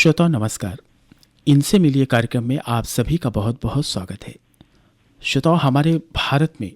श्रोताओं नमस्कार। इनसे मिलिए कार्यक्रम में आप सभी का बहुत बहुत स्वागत है। श्रोताओं, हमारे भारत में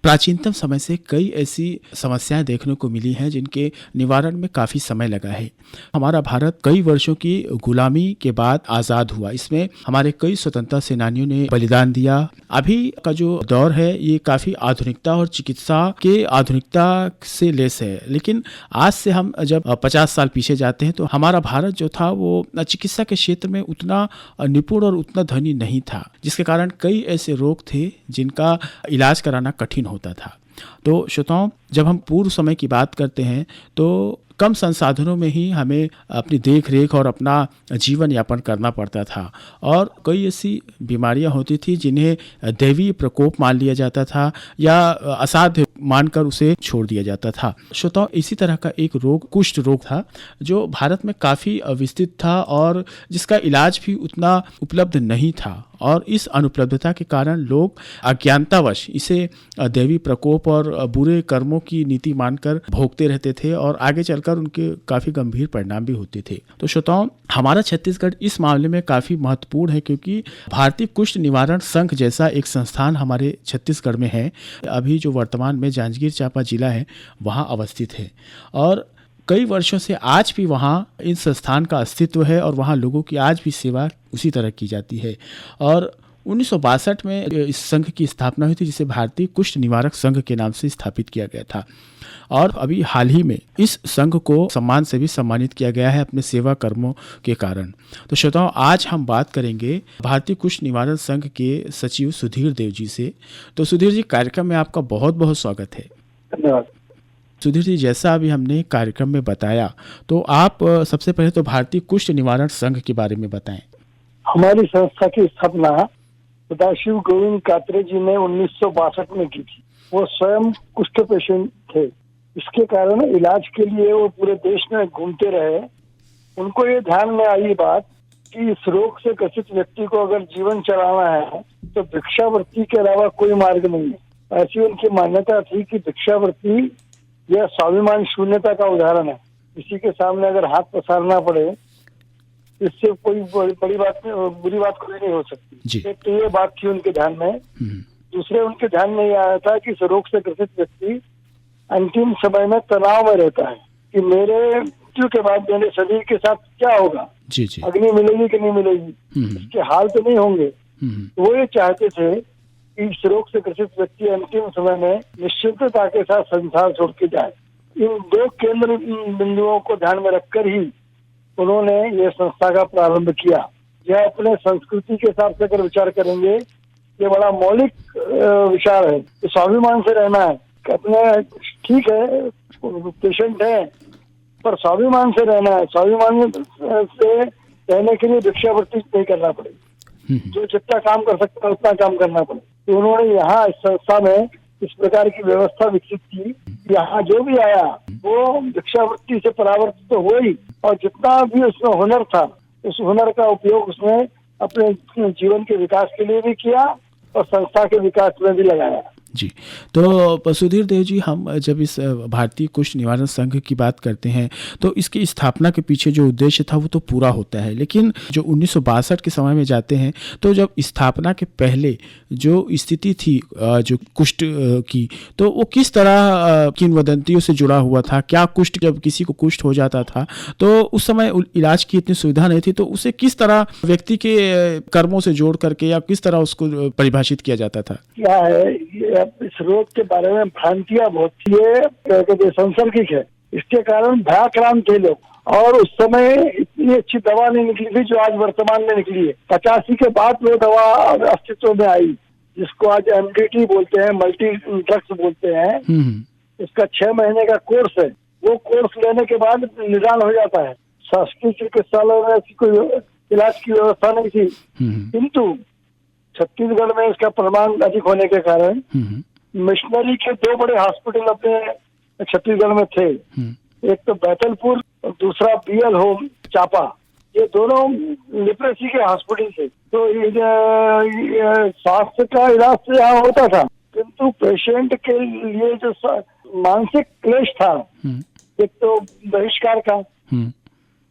प्राचीनतम समय से कई ऐसी समस्याएं देखने को मिली हैं जिनके निवारण में काफ़ी समय लगा है। हमारा भारत कई वर्षों की गुलामी के बाद आज़ाद हुआ। इसमें हमारे कई स्वतंत्रता सेनानियों ने बलिदान दिया। अभी का जो दौर है ये काफ़ी आधुनिकता और चिकित्सा के आधुनिकता से लेस है, लेकिन आज से हम जब 50 साल पीछे जाते हैं तो हमारा भारत जो था वो चिकित्सा के क्षेत्र में उतना निपुण और उतना धनी नहीं था, जिसके कारण कई ऐसे रोग थे जिनका इलाज कराना कठिन होता था। तो श्रोताओं, जब हम पूर्व समय की बात करते हैं तो कम संसाधनों में ही हमें अपनी देख रेख और अपना जीवन यापन करना पड़ता था और कई ऐसी बीमारियां होती थी जिन्हें दैवीय प्रकोप मान लिया जाता था या असाध्य मानकर उसे छोड़ दिया जाता था। श्रोताओं, इसी तरह का एक रोग कुष्ठ रोग था जो भारत में काफ़ी विस्तृत था और जिसका इलाज भी उतना उपलब्ध नहीं था और इस अनुपलब्धता के कारण लोग अज्ञानतावश इसे दैवी प्रकोप और बुरे कर्मों की नीति मानकर भोगते रहते थे और आगे चलकर उनके काफ़ी गंभीर परिणाम भी होते थे। तो श्रोताओं, हमारा छत्तीसगढ़ इस मामले में काफ़ी महत्वपूर्ण है क्योंकि भारतीय कुष्ठ निवारण संघ जैसा एक संस्थान हमारे छत्तीसगढ़ में है। अभी जो वर्तमान में जांजगीर चांपा जिला है वहाँ अवस्थित है और कई वर्षों से आज भी वहाँ इन संस्थान का अस्तित्व है और वहाँ लोगों की आज भी सेवा उसी तरह की जाती है। और 1962 में इस संघ की स्थापना हुई थी जिसे भारतीय कुष्ठ निवारक संघ के नाम से स्थापित किया गया था और अभी हाल ही में इस संघ को सम्मान से भी सम्मानित किया गया है अपने सेवा कर्मों के कारण। तो श्रोताओं, आज हम बात करेंगे भारतीय कुष्ठ निवारण संघ के सचिव सुधीर देव जी से। तो सुधीर जी, कार्यक्रम में आपका बहुत बहुत स्वागत है। धन्यवाद। सुधीर जी, जैसा अभी हमने कार्यक्रम में बताया तो आप सबसे पहले तो भारतीय कुष्ठ निवारण संघ के बारे में बताएं। हमारी संस्था की स्थापना सदाशिव गोविंद कात्रे जी ने 1962 में की थी। वो स्वयं कुष्ठ पेशेंट थे। इसके कारण इलाज के लिए वो पूरे देश में घूमते रहे। उनको ये ध्यान में आई बात कि इस रोग से ग्रसित व्यक्ति को अगर जीवन चलाना है तो भिक्षावृत्ति के अलावा कोई मार्ग नहीं है। ऐसी उनकी मान्यता थी कि भिक्षावृत्ति यह स्वाभिमान शून्यता का उदाहरण है। किसी के सामने अगर हाथ पसारना पड़े इससे कोई बुरी बात कोई नहीं हो सकती। एक तो ये बात थी उनके ध्यान में। दूसरे उनके ध्यान में यह आया था कि इस रोग से ग्रसित व्यक्ति अंतिम समय में तनाव में रहता है कि मेरे मृत्यु के बाद मेरे शरीर के साथ क्या होगा, अग्नि मिलेगी कि नहीं मिलेगी, इसके हाल तो नहीं होंगे। तो वो ये चाहते थे कि इस रोग से ग्रसित व्यक्ति अंतिम समय में निश्चिंतता के साथ संसार छोड़ के जाए। इन दो केंद्र बिंदुओं को ध्यान में रखकर ही उन्होंने ये संस्था का प्रारंभ किया। यह अपने संस्कृति के हिसाब से अगर विचार करेंगे ये बड़ा मौलिक विचार है। तो स्वाभिमान से रहना है। अपने ठीक है पेशेंट है पर स्वाभिमान से रहना है। स्वाभिमान से रहने के लिए भिक्षावृत्ति नहीं करना पड़ेगी। जो जितना काम कर सकता है उतना काम करना पड़ेगा। तो उन्होंने यहाँ इस संस्था में इस प्रकार की व्यवस्था विकसित की। यहाँ जो भी आया वो भिक्षावृत्ति से परावर्तित तो हुआ ही और जितना भी उसमें हुनर था उस हुनर का उपयोग उसने अपने जीवन के विकास के लिए भी किया और संस्था के विकास में भी लगाया। जी, तो सुधीर देव जी, हम जब इस भारतीय कुष्ठ निवारण संघ की बात करते हैं तो इसकी स्थापना के पीछे जो उद्देश्य था वो तो पूरा होता है, लेकिन जो 1962 के समय में जाते हैं तो जब स्थापना के पहले जो स्थिति थी जो कुष्ठ की, तो वो किस तरह किंवदंतियों से जुड़ा हुआ था? क्या कुष्ठ, जब किसी को कुष्ठ हो जाता था तो उस समय इलाज की इतनी सुविधा नहीं थी, तो उसे किस तरह व्यक्ति के कर्मों से जोड़ करके या किस तरह उसको परिभाषित किया जाता था? क्या है, इस रोग के बारे में भ्रांतियां बहुत थी, ये सांसर्गिक है। इसके कारण भयाक्रांत थे लोग और उस समय इतनी अच्छी दवा नहीं निकली थी जो आज वर्तमान में निकली है। 85 के बाद वो दवा अस्तित्व में आई जिसको आज MDT बोलते हैं, मल्टी ड्रग्स बोलते हैं। इसका 6 महीने का कोर्स है। वो कोर्स लेने के बाद निदान हो जाता है। शासकीय चिकित्सालय में ऐसी कोई इलाज की व्यवस्था नहीं थी, किंतु छत्तीसगढ़ में इसका प्रमाण अधिक होने के कारण मिशनरी के 2 बड़े हॉस्पिटल अपने छत्तीसगढ़ में थे। एक तो बैतलपुर और दूसरा BL होम चापा। ये दोनों लिप्रेसी के हॉस्पिटल थे। तो स्वास्थ्य का इलाज तो यहाँ होता था, किंतु पेशेंट के लिए जो मानसिक क्लेश था, एक तो बहिष्कार का,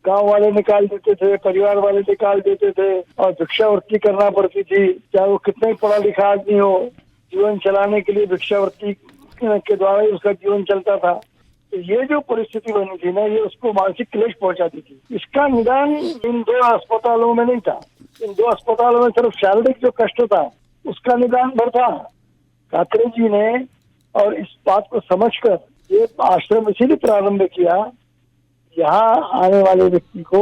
गांव वाले निकाल देते थे, परिवार वाले निकाल देते थे और भिक्षावृत्ति करना पड़ती थी। चाहे वो कितना ही पढ़ा लिखा आदमी हो, जीवन चलाने के लिए भिक्षावृत्ति के द्वारा ही उसका जीवन चलता था। तो ये जो परिस्थिति बनी थी ना, ये उसको मानसिक क्लेश पहुंचाती थी। इसका निदान इन 2 अस्पतालों में नहीं था। इन 2 अस्पतालों में सिर्फ शारीरिक जो कष्ट था उसका निदान भर था। कात्रे जी ने और इस बात को समझकर ये आश्रम इसीलिए प्रारंभ किया, यहाँ आने वाले व्यक्ति को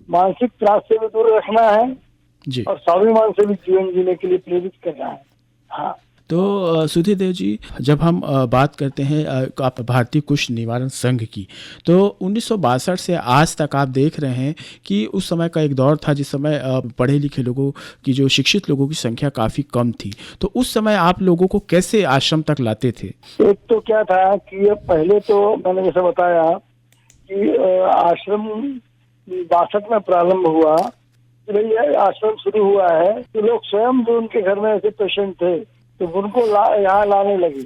मानसिक त्रास से भी दूर रखना है जी। और स्वाभिमान से भी जीवन जीने के लिए प्रेरित करना है। हाँ, तो सुधीर देव जी, जब हम बात करते हैं आप भारतीय कुष्ठ निवारण संघ की, तो 1962 से आज तक आप देख रहे हैं कि उस समय का एक दौर था जिस समय पढ़े लिखे लोगों की, जो शिक्षित लोगों की संख्या काफ़ी कम थी। तो उस समय आप लोगों को कैसे आश्रम तक लाते थे? एक तो क्या था कि पहले तो मैंने जैसे बताया कि आश्रम 62 में प्रारंभ हुआ। तो ये आश्रम शुरू हुआ है तो लोग स्वयं जो उनके घर में ऐसे पेशेंट थे तो उनको यहाँ लाने लगे,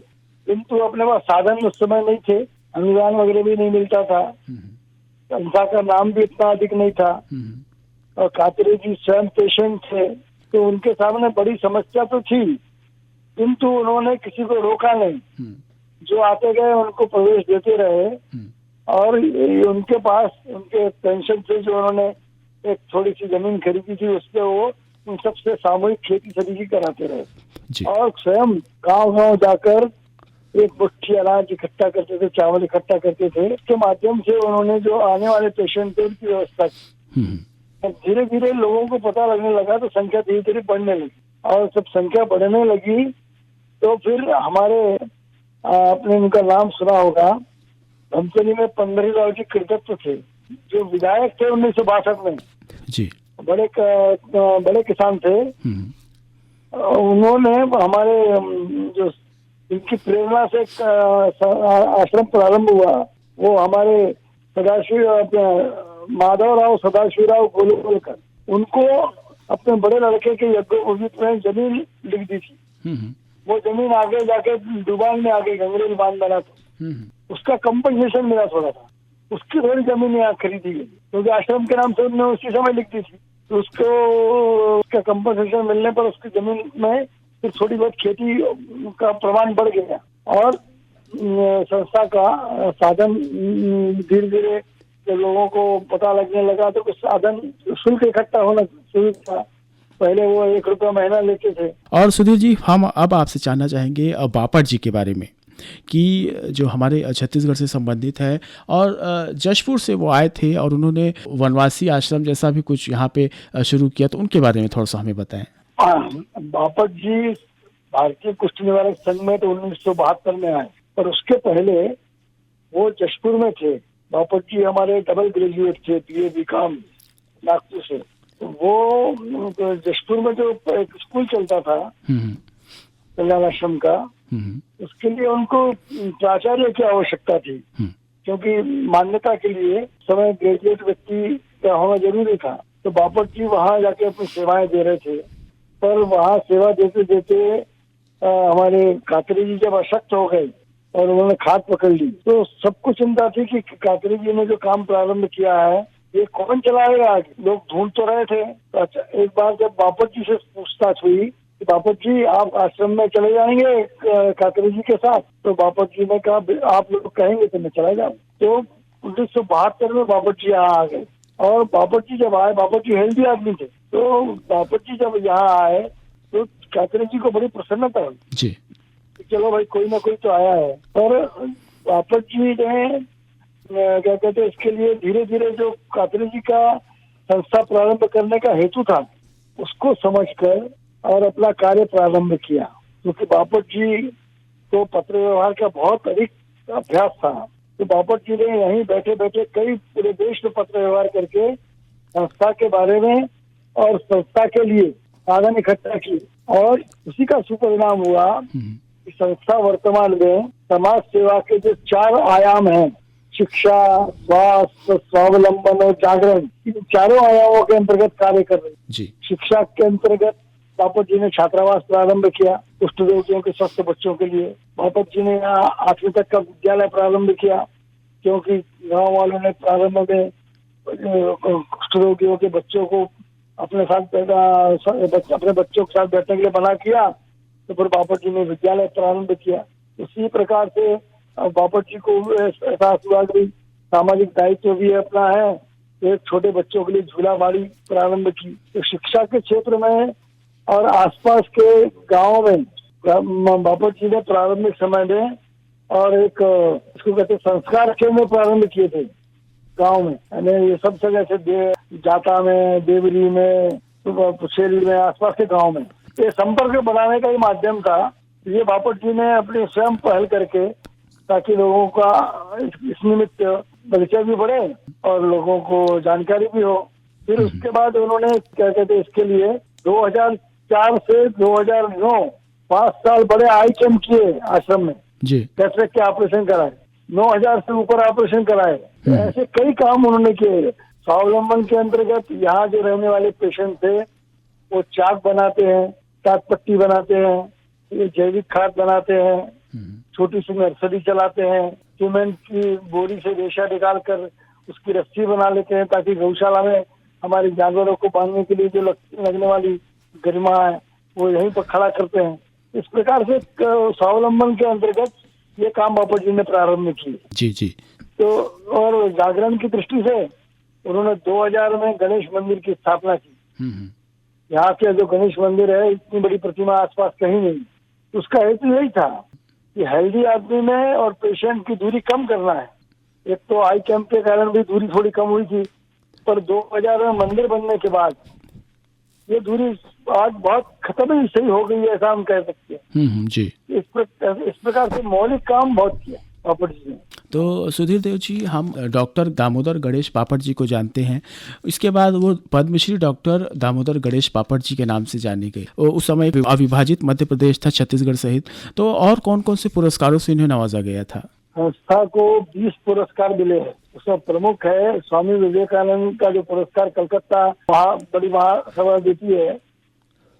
किंतु अपने पास साधन उस समय नहीं थे, अनुदान वगैरह भी नहीं मिलता था, संस्था का नाम भी इतना अधिक नहीं था और कात्रे जी स्वयं पेशेंट थे। तो उनके सामने बड़ी समस्या तो थी, किंतु उन्होंने किसी को रोका नहीं। जो आते गए उनको प्रवेश देते रहे और उनके पास उनके पेंशन से जो उन्होंने एक थोड़ी सी जमीन खरीदी थी उससे वो उन सबसे सामूहिक खेती सभी कराते रहे और स्वयं गांव-गांव जाकर एक मुट्ठी अनाज इकट्ठा करते थे, चावल इकट्ठा करते थे। इसके माध्यम से उन्होंने जो आने वाले पेशेंट थे उनकी व्यवस्था की। धीरे धीरे लोगों को पता लगने लगा तो संख्या धीरे धीरे बढ़ने लगी और जब संख्या बढ़ने लगी तो फिर हमारे आपने उनका नाम सुना होगा, धमतरी में पंडरीराव जी कृतत्व थे जो विधायक थे 1962 में जी। बड़े किसान थे। उन्होंने हमारे जो इनकी प्रेरणा से आश्रम प्रारंभ हुआ, वो हमारे माधवराव सदाशिवराव गोलवलकर, उनको अपने बड़े लड़के के यज्ञोपवीत में जमीन लिख दी थी। वो जमीन आगे जाके डुबान में आगे गंगरेल बांध बना था, उसका कंपनसेशन मिला थोड़ा सा, उसकी थोड़ी जमीन यहाँ खरीदी गई क्योंकि आश्रम के नाम से उन्होंने उसी समय लिख दी थी। तो उसको उसका कंपनसेशन मिलने पर उसकी जमीन में फिर थोड़ी बहुत खेती का प्रमाण बढ़ गया और संस्था का साधन धीरे धीरे जब लोगों को पता लगने लगा तो कुछ साधन शुल्क इकट्ठा होना शुरू था। पहले वो 1 रुपया महीना लेते थे। और सुधीर जी, हम अब आपसे जानना चाहेंगे बापट जी के बारे में कि जो हमारे छत्तीसगढ़ से संबंधित है और जशपुर से वो आए थे और उन्होंने वनवासी आश्रम जैसा भी कुछ यहाँ पे शुरू किया, तो उनके बारे में थोड़ा सा हमें बताएं। बापट जी भारतीय कुष्ठ निवारक संघ में तो 1972 में आए, पर उसके पहले वो जशपुर में थे। बापट जी हमारे डबल ग्रेजुएट थे, BA BCom नागपुर से। तो वो तो जशपुर में जो एक स्कूल चलता था कल्याण आश्रम का, उसके लिए उनको प्राचार्य की आवश्यकता थी क्योंकि मान्यता के लिए समय ग्रेजुएट व्यक्ति का होना जरूरी था। तो बापट जी वहाँ जाके अपनी सेवाएं दे रहे थे, पर वहाँ सेवा देते देते हमारे कात्रे जी जब अशक्त हो गए और उन्होंने खाट पकड़ ली तो सबको चिंता थी कि कात्रे जी ने जो काम प्रारंभ किया है ये कौन चलाएगा। लोग ढूंढ तो रहे थे। तो एक बार जब बापट जी से पूछताछ हुई कि बापट जी आप आश्रम में चले जाएंगे कात्रे जी के साथ, तो बापट जी ने कहा आप लोग कहेंगे तो मैं चला जाऊँ। तो 1972 में बापट जी यहाँ आ गए और बापट जी जब आए, बापट जी हेल्दी आदमी थे, तो बापट जी जब यहाँ आए तो कात्रे जी को बड़ी प्रसन्नता हुई जी। चलो भाई कोई ना कोई तो आया है। पर बापट जी ने क्या कहते हैं इसके लिए धीरे धीरे जो कात्रे जी का संस्था प्रारंभ करने का हेतु था उसको समझकर और अपना कार्य प्रारंभ किया, क्योंकि बापट जी को पत्र व्यवहार का बहुत अधिक अभ्यास था। तो बापट जी ने यहीं बैठे बैठे कई पूरे देश में पत्र व्यवहार करके संस्था के बारे में और संस्था के लिए साधन इकट्ठा की और उसी का सुपरिणाम हुआ कि संस्था वर्तमान में समाज सेवा के जो 4 आयाम हैं, शिक्षा, स्वास्थ्य, स्वावलंबन और जागरण, इन चारों आयामों के अंतर्गत कार्य कर रही है। शिक्षा के अंतर्गत बापट जी ने छात्रावास प्रारंभ किया कुष्ठ रोगियों के स्वस्थ बच्चों के लिए। बापट जी ने यहाँ 8वीं तक का विद्यालय प्रारंभ किया क्योंकि गांव वालों ने प्रारंभ में कुष्ठ रोगियों के बच्चों को अपने साथ अपने बच्चों के साथ बैठने के लिए मना किया, तो फिर बापट जी ने विद्यालय प्रारंभ किया। इसी प्रकार से बापट जी को एहसास हुआ कि सामाजिक दायित्व भी अपना है, एक छोटे बच्चों के लिए झूलाबाड़ी प्रारंभ की। तो शिक्षा के क्षेत्र में और आसपास के गांवों में बापट जी ने प्रारंभिक समय में और एक इसको कहते संस्कार केंद्र प्रारंभ किए थे गांव में। यानी ये सब जगह से जाता में, देवरी में, पुछेरी में, आसपास के गांव में ये संपर्क बनाने का ही माध्यम था। ये बापट जी ने अपने स्वयं पहल करके, ताकि लोगों का इस निमित्त परिचय भी बढ़े और लोगों को जानकारी भी हो। फिर उसके बाद उन्होंने क्या कहते इसके लिए 2004 से 2009 5 साल बड़े आई कैंप किए आश्रम में जी, कैटरेक्ट के ऑपरेशन कराए, 9000 से ऊपर ऑपरेशन कराए। ऐसे कई काम उन्होंने किए। स्वावलंबन के अंतर्गत यहाँ जो रहने वाले पेशेंट थे वो चाक बनाते हैं, चाक पट्टी बनाते हैं, ये जैविक खाद बनाते हैं, छोटी सी नर्सरी चलाते हैं, सीमेंट की बोरी से रेशा निकाल कर उसकी रस्सी बना लेते हैं, ताकि गौशाला में हमारे जानवरों को बांधने के लिए जो लगने वाली गरिमा है वो यहीं पर खड़ा करते हैं। इस प्रकार से स्वावलंबन के अंतर्गत ये काम बापट जी ने प्रारंभ किए। जी जी। तो और जागरण की दृष्टि से उन्होंने 2000 में गणेश मंदिर की स्थापना की। यहाँ के जो गणेश मंदिर है, इतनी बड़ी प्रतिमा आसपास कहीं नहीं। उसका हेतु यही था कि हेल्दी आदमी में और पेशेंट की दूरी कम करना है। एक तो आई कैंप के कारण भी दूरी थोड़ी कम हुई थी, पर 2000 में मंदिर बनने के बाद ये दूरी आज बहुत खत्म ही सही हो गई है, ऐसा हम कह सकते हैं। जी। इस प्रकार से मौलिक काम बहुत किया बापट जी ने। तो सुधीर देव जी, हम डॉक्टर दामोदर गणेश बापट जी को जानते हैं। इसके बाद वो पद्मश्री डॉक्टर दामोदर गणेश बापट जी के नाम से जानी गई। उस समय अविभाजित मध्य प्रदेश था, छत्तीसगढ़ सहित। तो और कौन कौन से पुरस्कारों से इन्हें नवाजा गया था? संस्था को 20 पुरस्कार मिले हैं। उसमें प्रमुख है स्वामी विवेकानंद का जो पुरस्कार कलकत्ता बड़ी महासभा देती है,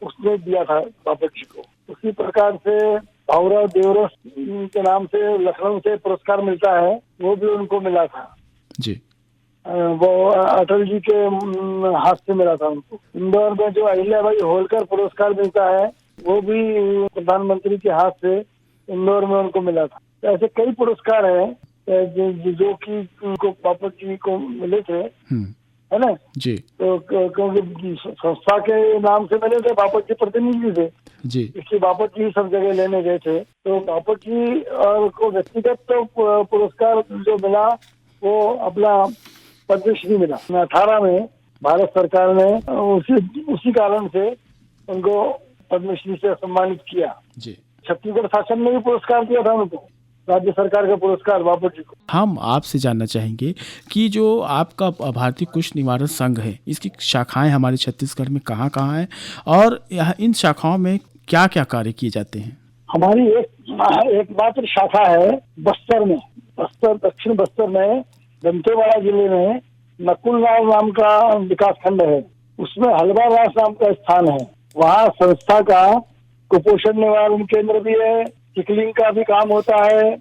उसने दिया था बापट जी को। उसी प्रकार से भावराव देवरस के नाम से लखनऊ से पुरस्कार मिलता है, वो भी उनको मिला था जी। वो अटल जी के हाथ से मिला था उनको। इंदौर में जो अहिल्याबाई होलकर पुरस्कार मिलता है, वो भी प्रधानमंत्री के हाथ से इंदौर में उनको मिला था। तो ऐसे कई पुरस्कार हैं जो कि उनको बापट जी को मिले थे, है ना जी। तो क्योंकि संस्था के नाम से मिले थे, बापट जी प्रतिनिधि थे जी, इसलिए बापट जी सब जगह लेने गए थे। तो बापट जी को व्यक्तिगत तो पुरस्कार जो मिला वो अपना पद्मश्री मिला 18 में भारत सरकार ने उसी कारण से उनको पद्मश्री से सम्मानित किया जी। छत्तीसगढ़ शासन ने भी पुरस्कार दिया था उनको, राज्य सरकार का पुरस्कार बापट जी को। हम आपसे जानना चाहेंगे कि जो आपका भारतीय कुष्ठ निवारण संघ है, इसकी शाखाएं हमारे छत्तीसगढ़ में कहाँ कहाँ हैं और इन शाखाओं में क्या क्या कार्य किए जाते हैं? हमारी एक मात्र शाखा है बस्तर में, दक्षिण बस्तर में दंतेवाड़ा जिले में नकुलनार नाम का विकास खंड है। उसमें हलवारास नाम का स्थान है। वहाँ संस्था का कुपोषण निवारण केंद्र भी है, चिकलिंग का भी काम होता है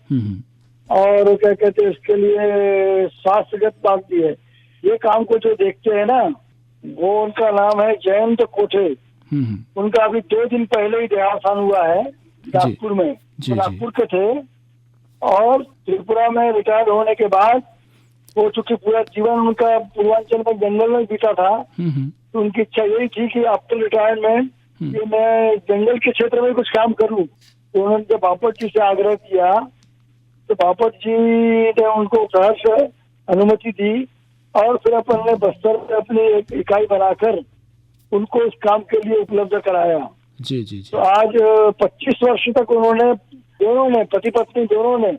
और क्या कहते हैं इसके लिए स्वास्थ्यगत बात भी है। ये काम को जो देखते हैं ना, वो उनका नाम है जयंत कोठे। उनका अभी 2 दिन पहले ही देहावसान हुआ है नागपुर में। नागपुर के थे और त्रिपुरा में रिटायर होने के बाद वो चूंकि पूरा जीवन उनका पूर्वांचल में जंगल में बीता था, तो उनकी इच्छा यही थी कि आफ्टर रिटायरमेंट कि मैं जंगल के क्षेत्र में कुछ काम करूं। तो उन्होंने जब बापट जी से आग्रह किया तो बापट जी ने उनको सहर्ष अनुमति दी और फिर अपन ने बस्तर में अपनी एक इकाई बनाकर उनको इस काम के लिए उपलब्ध कराया जी जी जी। तो आज 25 वर्ष तक उन्होंने दोनों ने, पति पत्नी दोनों ने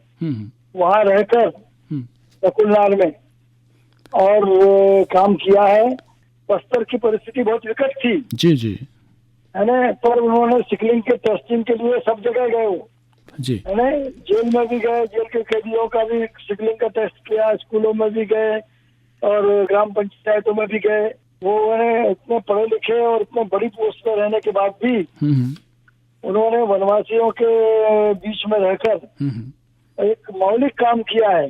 वहाँ रहकर नकुलनार में और काम किया है। बस्तर की परिस्थिति बहुत विकट थी जी जी, है ना, पर उन्होंने सिकलिंग के टेस्टिंग के लिए सब जगह गए वो जी, है ना, जेल में भी गए, जेल के कैदियों का भी सिकलिंग का टेस्ट किया, स्कूलों में भी गए और ग्राम पंचायतों में भी गए। वो इतने पढ़े लिखे और इतने बड़ी पोस्ट में रहने के बाद भी उन्होंने वनवासियों के बीच में रहकर एक मौलिक काम किया है।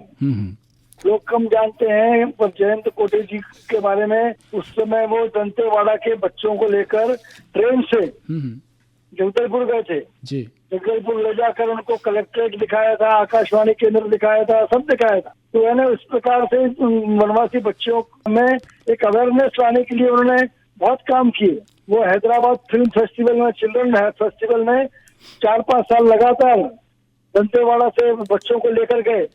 लोग कम जानते हैं, पर जयंत कोटे जी के बारे में उस समय वो दंतेवाड़ा के बच्चों को लेकर ट्रेन से जगदलपुर गए थे जी। जगदलपुर ले जाकर उनको कलेक्ट्रेट दिखाया था, आकाशवाणी केंद्र दिखाया था, सब दिखाया था। तो यानी इस प्रकार से वनवासी बच्चों में एक अवेयरनेस लाने के लिए उन्होंने बहुत काम किए। वो हैदराबाद फिल्म फेस्टिवल में, चिल्ड्रन फेस्टिवल में 4-5 साल लगातार दंतेवाड़ा से बच्चों को लेकर गए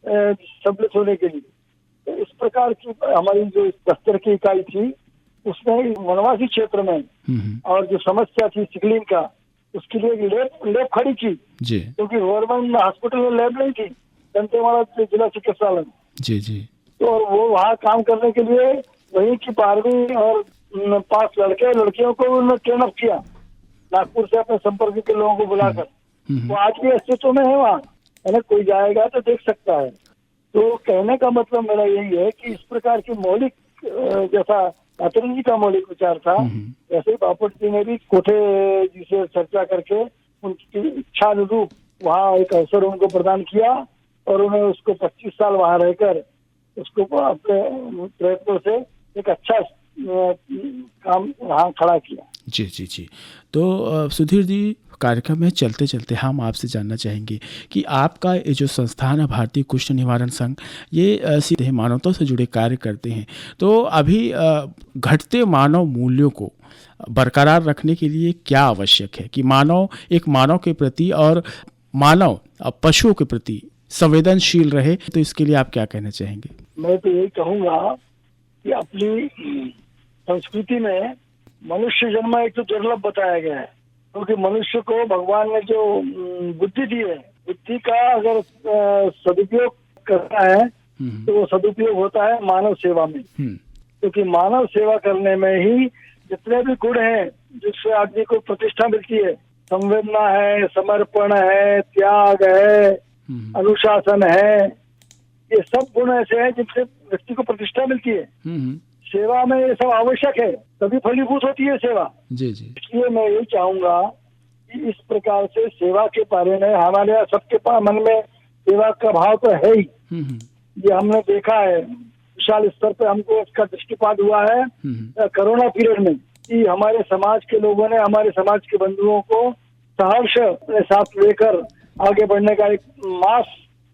सम्मिलित होने के लिए। तो इस प्रकार की हमारी जो दफ्तर की इकाई थी उसने वनवासी क्षेत्र में और जो समस्या थी सिकलिंग का, उसके लिए लैब खड़ी की जी, क्योंकि गवर्नमेंट हॉस्पिटल में लैब नहीं थी दंतेवाड़ा जिला चिकित्सालय में। जी जी। तो और वो वहाँ काम करने के लिए वहीं की 12वीं और 5 लड़के लड़कियों को उन्होंने ट्रेन अप किया नागपुर से अपने संपर्क के लोगों को बुलाकर। वो आज भी अस्तित्व में है वहाँ, है ना, कोई जाएगा तो देख सकता है। तो कहने का मतलब मेरा यही है कि इस प्रकार की मौलिक जैसा कातरे जी का मौलिक विचार था, ऐसे ही बापट जी ने भी कोठे जी से चर्चा करके उनकी इच्छा अनुरूप वहाँ एक अवसर उनको प्रदान किया और उन्हें उसको 25 साल वहाँ रहकर उसको अपने प्रयत्नों से एक अच्छा काम वहाँ खड़ा किया। जी जी जी। तो सुधीर जी, कार्यक्रम में चलते चलते हम आपसे जानना चाहेंगे कि आपका ये जो संस्थान है भारतीय कुष्ठ निवारण संघ, ये सीधे मानवता से जुड़े कार्य करते हैं। तो अभी घटते मानव मूल्यों को बरकरार रखने के लिए क्या आवश्यक है कि मानव एक मानव के प्रति और मानव पशुओं के प्रति संवेदनशील रहे? तो इसके लिए आप क्या कहना चाहेंगे? मैं तो यही कहूँगा कि अपनी संस्कृति में मनुष्य जन्म एक तो दुर्लभ बताया गया है, क्योंकि मनुष्य को भगवान ने जो बुद्धि दी है, बुद्धि का अगर सदुपयोग करना है तो वो सदुपयोग होता है मानव सेवा में। क्योंकि मानव सेवा करने में ही जितने भी गुण हैं जिससे आदमी को प्रतिष्ठा मिलती है, संवेदना है, समर्पण है, त्याग है, अनुशासन है, ये सब गुण ऐसे हैं जिनसे व्यक्ति को प्रतिष्ठा मिलती है। सेवा में ये सब आवश्यक है, तभी फलीभूत होती है सेवा। जी जी। इसलिए मैं यही चाहूंगा कि इस प्रकार से सेवा के बारे में हमारे यहाँ सबके मन में सेवा का भाव तो है ही। ये हमने देखा है, विशाल स्तर पे हमको इसका दृष्टिपात हुआ है कोरोना पीरियड में, कि हमारे समाज के लोगों ने हमारे समाज के बंधुओं को सहर्ष अपने साथ लेकर आगे बढ़ने का एक मास,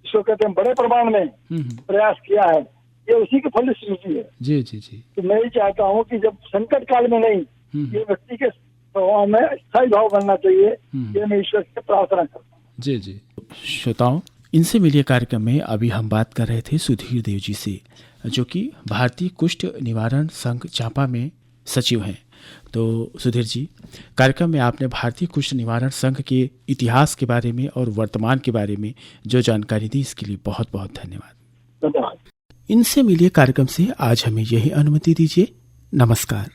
जिसको कहते हैं बड़े प्रमाण में प्रयास किया है। ये उसी की फलश्रुति है। जी जी जी। तो मैं ही चाहता हूँ कि जब संकट काल में नहीं, ये व्यक्ति के स्वभाव में स्थायी भाव बनना चाहिए, ये मैं ईश्वर से प्रार्थना करता हूँ। जी जी। श्रोताओं, इनसे मिलिए कार्यक्रम में अभी हम बात कर रहे थे सुधीर देव जी से, जो कि भारतीय कुष्ठ निवारण संघ चांपा में सचिव हैं। तो सुधीर जी, कार्यक्रम में आपने भारतीय कुष्ठ निवारण संघ के इतिहास के बारे में और वर्तमान के बारे में जो जानकारी दी, इसके लिए बहुत बहुत धन्यवाद। धन्यवाद। इनसे मिलिए कार्यक्रम से आज हमें यही अनुमति दीजिए। नमस्कार।